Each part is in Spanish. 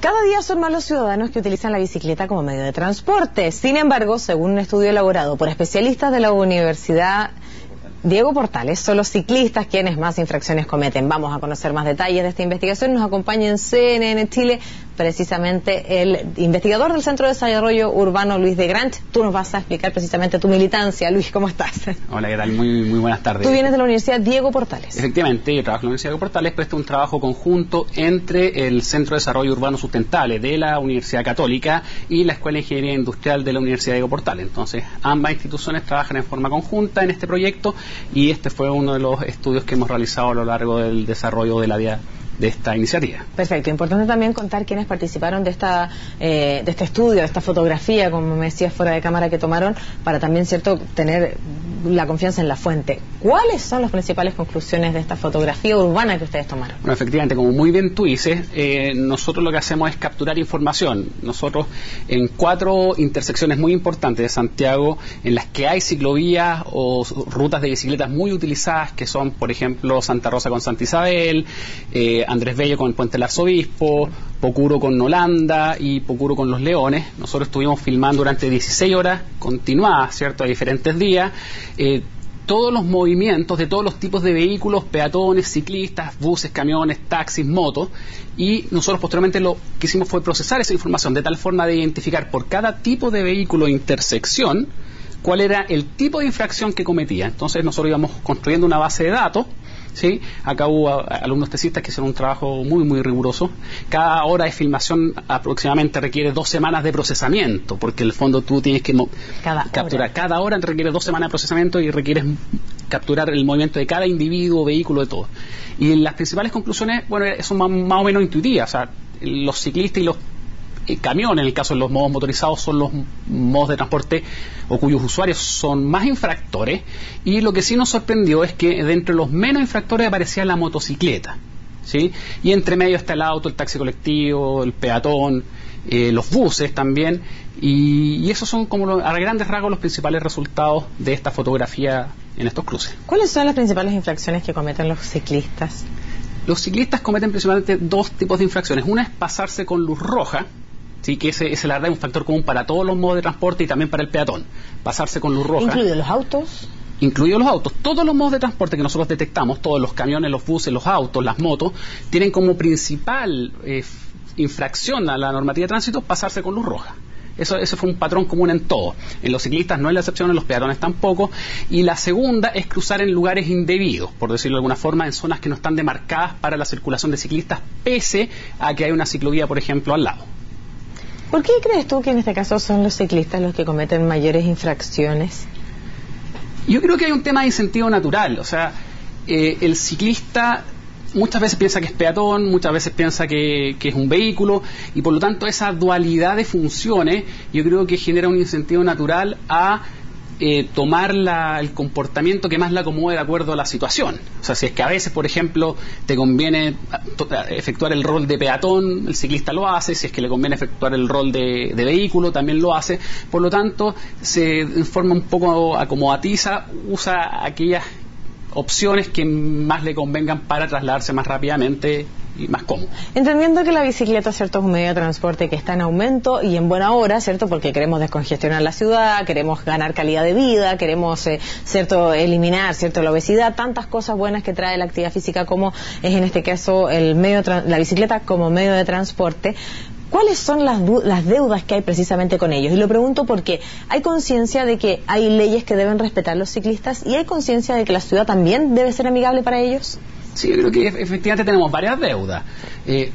Cada día son más los ciudadanos que utilizan la bicicleta como medio de transporte. Sin embargo, según un estudio elaborado por especialistas de la Universidad Diego Portales, son los ciclistas quienes más infracciones cometen. Vamos a conocer más detalles de esta investigación. Nos acompaña en CNN Chile precisamente el investigador del Centro de Desarrollo Urbano, Luis de Grant. Tú nos vas a explicar precisamente tu militancia. Luis, ¿cómo estás? Hola, ¿qué tal? Muy buenas tardes. Tú vienes de la Universidad Diego Portales. Efectivamente, yo trabajo en la Universidad Diego Portales, pero este es un trabajo conjunto entre el Centro de Desarrollo Urbano Sustentable de la Universidad Católica y la Escuela de Ingeniería Industrial de la Universidad Diego Portales. Entonces, ambas instituciones trabajan en forma conjunta en este proyecto y este fue uno de los estudios que hemos realizado a lo largo del desarrollo de esta iniciativa. Perfecto. Importante también contar quiénes participaron de este estudio, de esta fotografía, como me decías fuera de cámara, que tomaron para también, cierto, tener la confianza en la fuente. ¿Cuáles son las principales conclusiones de esta fotografía urbana que ustedes tomaron? Bueno, efectivamente, como muy bien tú dices, nosotros lo que hacemos es capturar información. Nosotros en 4 intersecciones muy importantes de Santiago, en las que hay ciclovías o rutas de bicicletas muy utilizadas, que son, por ejemplo, Santa Rosa con Santa Isabel, Andrés Bello con el Puente del Arzobispo, Pocuro con Holanda y Pocuro con Los Leones. Nosotros estuvimos filmando durante 16 horas continuadas, ¿cierto?, a diferentes días, todos los movimientos de todos los tipos de vehículos, peatones, ciclistas, buses, camiones, taxis, motos, y nosotros posteriormente lo que hicimos fue procesar esa información de tal forma de identificar por cada tipo de vehículo e intersección cuál era el tipo de infracción que cometía. Entonces nosotros íbamos construyendo una base de datos. ¿Sí? Acá hubo alumnos tesistas que hicieron un trabajo muy riguroso. Cada hora de filmación aproximadamente requiere 2 semanas de procesamiento, porque en el fondo tú tienes que capturar. Cada hora requiere 2 semanas de procesamiento y requieres capturar el movimiento de cada individuo, vehículo, de todo. Y las principales conclusiones, bueno, son más o menos intuitivas. O sea, los ciclistas y los camiones, en el caso de los modos motorizados, son los modos de transporte o cuyos usuarios son más infractores, y lo que sí nos sorprendió es que de entre los menos infractores aparecía la motocicleta, ¿sí? Y entre medio está el auto, el taxi colectivo, el peatón, los buses también, y esos son como a grandes rasgos los principales resultados de esta fotografía en estos cruces. ¿Cuáles son las principales infracciones que cometen los ciclistas? Los ciclistas cometen principalmente 2 tipos de infracciones. Una es pasarse con luz roja, sí, que ese la verdad es un factor común para todos los modos de transporte y también para el peatón. Pasarse con luz roja. ¿Incluidos los autos? Incluidos los autos. Todos los modos de transporte que nosotros detectamos, todos los camiones, los buses, los autos, las motos, tienen como principal infracción a la normativa de tránsito pasarse con luz roja. Ese fue un patrón común en todo. En los ciclistas no es la excepción, en los peatones tampoco. Y la segunda es cruzar en lugares indebidos, por decirlo de alguna forma, en zonas que no están demarcadas para la circulación de ciclistas, pese a que hay una ciclovía, por ejemplo, al lado. ¿Por qué crees tú que en este caso son los ciclistas los que cometen mayores infracciones? Yo creo que hay un tema de incentivo natural. O sea, el ciclista muchas veces piensa que es peatón, muchas veces piensa que es un vehículo, y por lo tanto esa dualidad de funciones yo creo que genera un incentivo natural a tomar el comportamiento que más le acomode de acuerdo a la situación. O sea, si es que a veces, por ejemplo, te conviene efectuar el rol de peatón, el ciclista lo hace. Si es que le conviene efectuar el rol de vehículo, también lo hace. Por lo tanto, de forma un poco acomodatiza, usa aquellas opciones que más le convengan para trasladarse más rápidamente y más cómodo. Entendiendo que la bicicleta, cierto, es un medio de transporte que está en aumento y en buena hora, cierto, porque queremos descongestionar la ciudad, queremos ganar calidad de vida, queremos, cierto, eliminar, cierto, la obesidad, tantas cosas buenas que trae la actividad física, como es en este caso la bicicleta como medio de transporte. ¿Cuáles son las deudas que hay precisamente con ellos? Y lo pregunto porque hay conciencia de que hay leyes que deben respetar los ciclistas y hay conciencia de que la ciudad también debe ser amigable para ellos. Sí, yo creo que efectivamente tenemos varias deudas.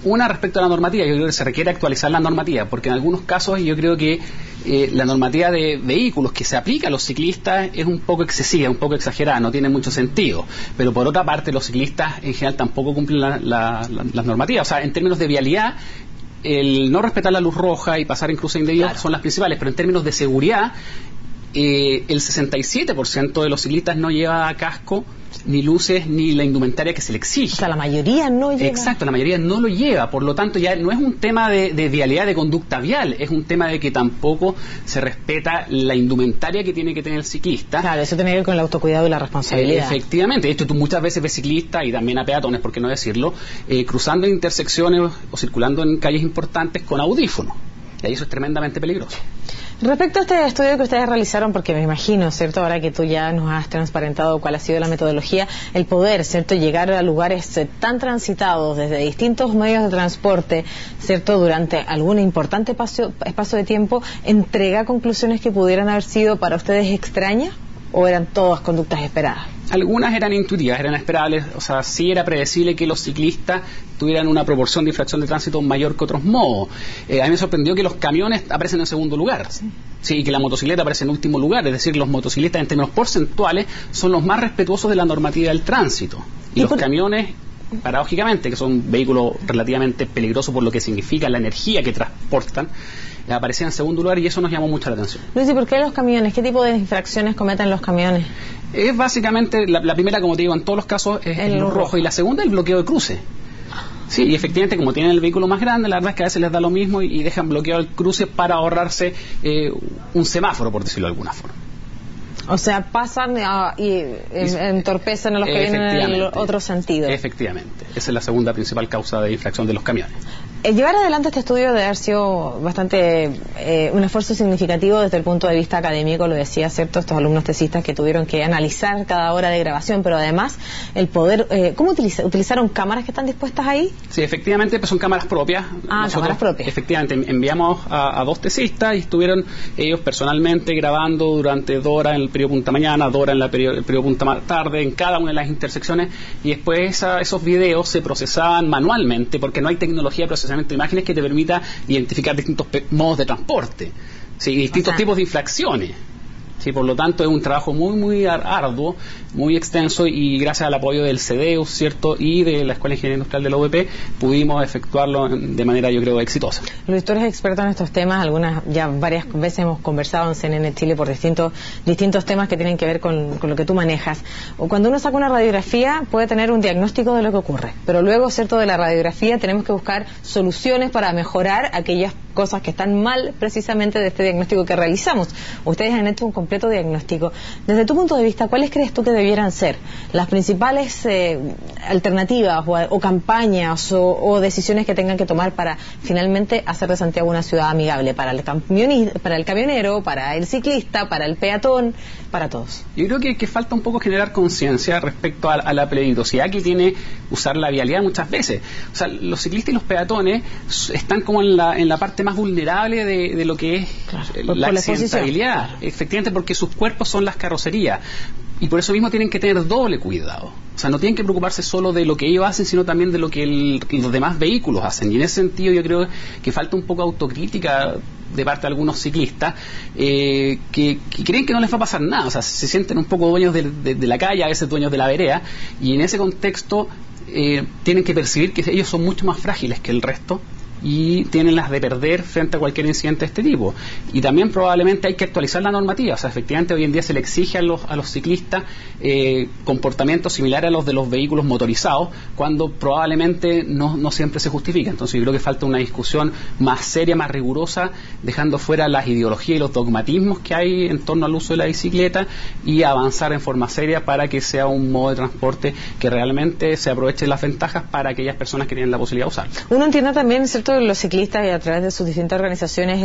Una respecto a la normativa, yo creo que se requiere actualizar la normativa, porque en algunos casos yo creo que la normativa de vehículos que se aplica a los ciclistas es un poco excesiva, un poco exagerada, no tiene mucho sentido. Pero por otra parte, los ciclistas en general tampoco cumplen las normativas. O sea, en términos de vialidad, el no respetar la luz roja y pasar en cruces indebidos son las principales, pero en términos de seguridad, el 67% de los ciclistas no lleva casco ni luces, ni la indumentaria que se le exige. O sea, la mayoría no lleva. Exacto, la mayoría no lo lleva, por lo tanto ya no es un tema de vialidad, de conducta vial, es un tema de que tampoco se respeta la indumentaria que tiene que tener el ciclista. Claro, eso tiene que ver con el autocuidado y la responsabilidad. Efectivamente, esto tú muchas veces ves ciclistas y también a peatones, por qué no decirlo, cruzando intersecciones o circulando en calles importantes con audífonos, y ahí eso es tremendamente peligroso. Respecto a este estudio que ustedes realizaron, porque me imagino, ¿cierto?, ahora que tú ya nos has transparentado cuál ha sido la metodología, el poder, ¿cierto?, llegar a lugares tan transitados desde distintos medios de transporte, ¿cierto?, durante algún importante espacio de tiempo, ¿entrega conclusiones que pudieran haber sido para ustedes extrañas o eran todas conductas esperadas? Algunas eran intuitivas, eran esperables, o sea, sí era predecible que los ciclistas tuvieran una proporción de infracción de tránsito mayor que otros modos. A mí me sorprendió que los camiones aparecen en segundo lugar, sí, y que la motocicleta aparece en último lugar, es decir, los motociclistas en términos porcentuales son los más respetuosos de la normativa del tránsito. Y los camiones, paradójicamente, que son vehículos relativamente peligrosos por lo que significa la energía que transportan, aparecían en segundo lugar y eso nos llamó mucho la atención. Luis, ¿y por qué los camiones? ¿Qué tipo de infracciones cometen los camiones? Es básicamente, la primera, como te digo, en todos los casos es el rojo, y la segunda el bloqueo de cruce. Sí, y efectivamente, como tienen el vehículo más grande, la verdad es que a veces les da lo mismo y dejan bloqueado el cruce para ahorrarse un semáforo, por decirlo de alguna forma. O sea, pasan y entorpecen a los que vienen en el otro sentido. Efectivamente, esa es la segunda principal causa de infracción de los camiones. Llevar adelante este estudio debe haber sido bastante un esfuerzo significativo desde el punto de vista académico, lo decía, ¿cierto? Estos alumnos tesistas que tuvieron que analizar cada hora de grabación, pero además el poder... ¿Cómo utilizaron cámaras que están dispuestas ahí? Sí, efectivamente, pues son cámaras propias. Nosotros, cámaras propias. Efectivamente, enviamos a 2 tesistas y estuvieron ellos personalmente grabando durante 2 horas en el periodo punta mañana, 2 horas en el periodo punta tarde, en cada una de las intersecciones, y después esos videos se procesaban manualmente, porque no hay tecnología de procesamiento de imágenes que te permita identificar distintos modos de transporte, ¿sí? Distintos tipos de infracciones. Sí, por lo tanto es un trabajo muy arduo, muy extenso, y gracias al apoyo del CEDEUS, ¿cierto?, y de la Escuela de Ingeniería Industrial de la UVP pudimos efectuarlo de manera, yo creo, exitosa. Luis, tú eres experto en estos temas, varias veces hemos conversado en CNN Chile por distintos temas que tienen que ver con lo que tú manejas. Cuando uno saca una radiografía puede tener un diagnóstico de lo que ocurre, pero luego, ¿cierto?, de la radiografía tenemos que buscar soluciones para mejorar aquellas cosas que están mal precisamente de este diagnóstico que realizamos. Ustedes han hecho un completo diagnóstico. Desde tu punto de vista, ¿cuáles crees tú que debieran ser las principales alternativas o campañas o decisiones que tengan que tomar para finalmente hacer de Santiago una ciudad amigable para el camionero, para el ciclista, para el peatón, para todos? Yo creo que falta un poco generar conciencia respecto a la peligrosidad que tiene usar la vialidad muchas veces. O sea, los ciclistas y los peatones están como en la parte más vulnerable de lo que es la accidentabilidad. Efectivamente, porque sus cuerpos son las carrocerías. Y por eso mismo tienen que tener doble cuidado. O sea, no tienen que preocuparse solo de lo que ellos hacen, sino también de lo que los demás vehículos hacen. Y en ese sentido yo creo que falta un poco autocrítica de parte de algunos ciclistas que creen que no les va a pasar nada. O sea, se sienten un poco dueños de la calle, a veces dueños de la vereda. Y en ese contexto tienen que percibir que ellos son mucho más frágiles que el resto y tienen las de perder frente a cualquier incidente de este tipo. Y también probablemente hay que actualizar la normativa. O sea, efectivamente hoy en día se le exige a los ciclistas comportamientos similares a los de los vehículos motorizados, cuando probablemente no siempre se justifica. Entonces yo creo que falta una discusión más seria, más rigurosa, dejando fuera las ideologías y los dogmatismos que hay en torno al uso de la bicicleta, y avanzar en forma seria para que sea un modo de transporte que realmente se aproveche las ventajas para aquellas personas que tienen la posibilidad de usarlo. Uno entiende también, ¿cierto?, los ciclistas, y a través de sus distintas organizaciones,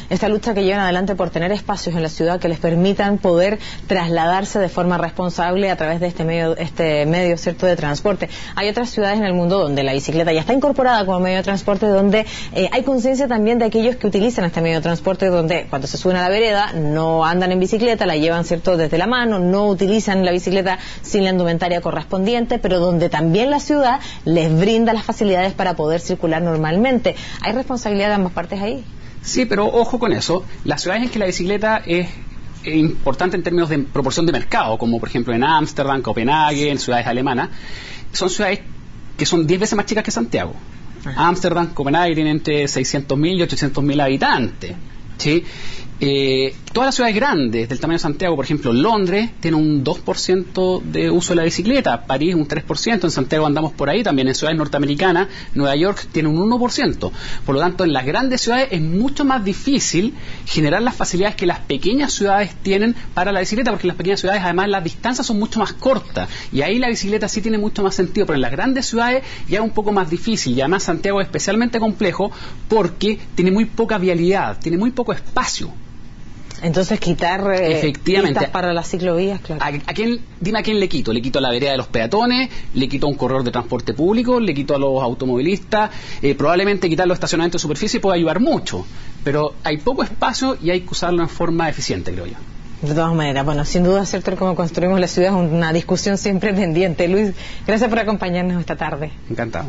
esta lucha que llevan adelante por tener espacios en la ciudad que les permitan poder trasladarse de forma responsable a través de este medio, ¿cierto?, de transporte. Hay otras ciudades en el mundo donde la bicicleta ya está incorporada como medio de transporte, donde hay conciencia también de aquellos que utilizan este medio de transporte, donde cuando se suben a la vereda no andan en bicicleta, la llevan, ¿cierto?, desde la mano, no utilizan la bicicleta sin la indumentaria correspondiente, pero donde también la ciudad les brinda las facilidades para poder circular normalmente. ¿Hay responsabilidad de ambas partes ahí? Sí, pero ojo con eso. Las ciudades en que la bicicleta es importante en términos de proporción de mercado, como por ejemplo en Ámsterdam, Copenhague, en ciudades alemanas, son ciudades que son 10 veces más chicas que Santiago. Ámsterdam, Copenhague tienen entre 600.000 y 800.000 habitantes, ¿sí? Todas las ciudades grandes del tamaño de Santiago, por ejemplo, Londres tiene un 2% de uso de la bicicleta, París un 3%, en Santiago andamos por ahí, también en ciudades norteamericanas, Nueva York tiene un 1%. Por lo tanto, en las grandes ciudades es mucho más difícil generar las facilidades que las pequeñas ciudades tienen para la bicicleta, porque en las pequeñas ciudades además las distancias son mucho más cortas y ahí la bicicleta sí tiene mucho más sentido, pero en las grandes ciudades ya es un poco más difícil, y además Santiago es especialmente complejo porque tiene muy poca vialidad, tiene muy poco espacio. Entonces quitar pistas para las ciclovías, claro. Dime a quién le quito. Le quito a la vereda de los peatones, le quito a un corredor de transporte público, le quito a los automovilistas. Probablemente quitar los estacionamientos de superficie puede ayudar mucho, pero hay poco espacio y hay que usarlo en forma eficiente, creo yo. De todas maneras, bueno, sin duda, cierto, cómo construimos la ciudad es una discusión siempre pendiente. Luis, gracias por acompañarnos esta tarde. Encantado.